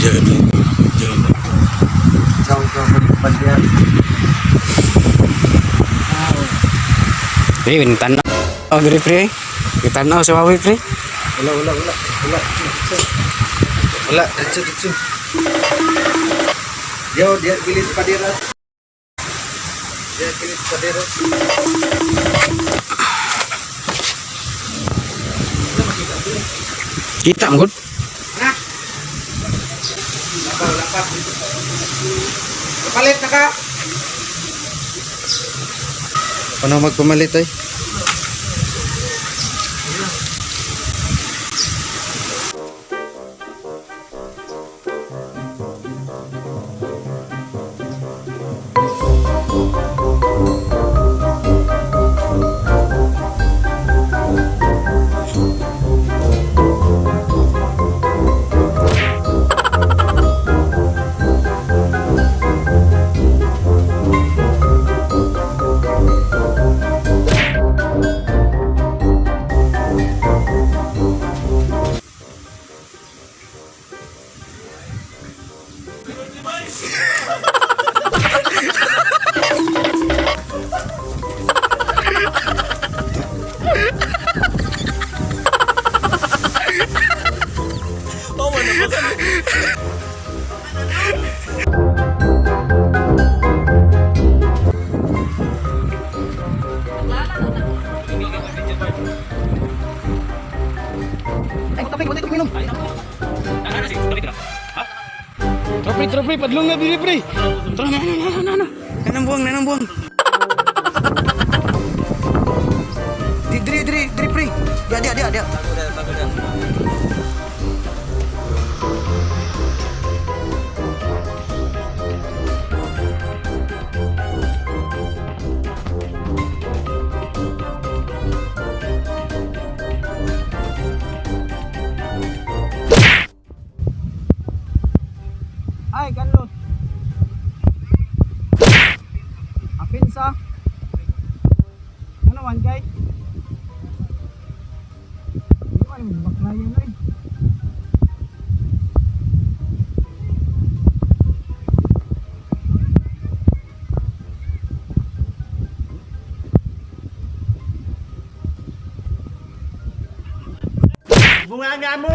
Ikaw sa pagyan. Pre, tanaw. Oh, diri pre. Tanaw sa wawi pre. Wala. Wala, dito. Dia bilis padira. Dia bilis padira. Kita mo gud. Na. Lapat. Kapalit na ka. Ano magpamalit ay? Pre, padlong na dili pre. Tara na. Nanang buwang. Diri pre. Dia. Ay, Carlos. Apin sa. Ano man kay? Di man baklayan ay. Bunga nga mo.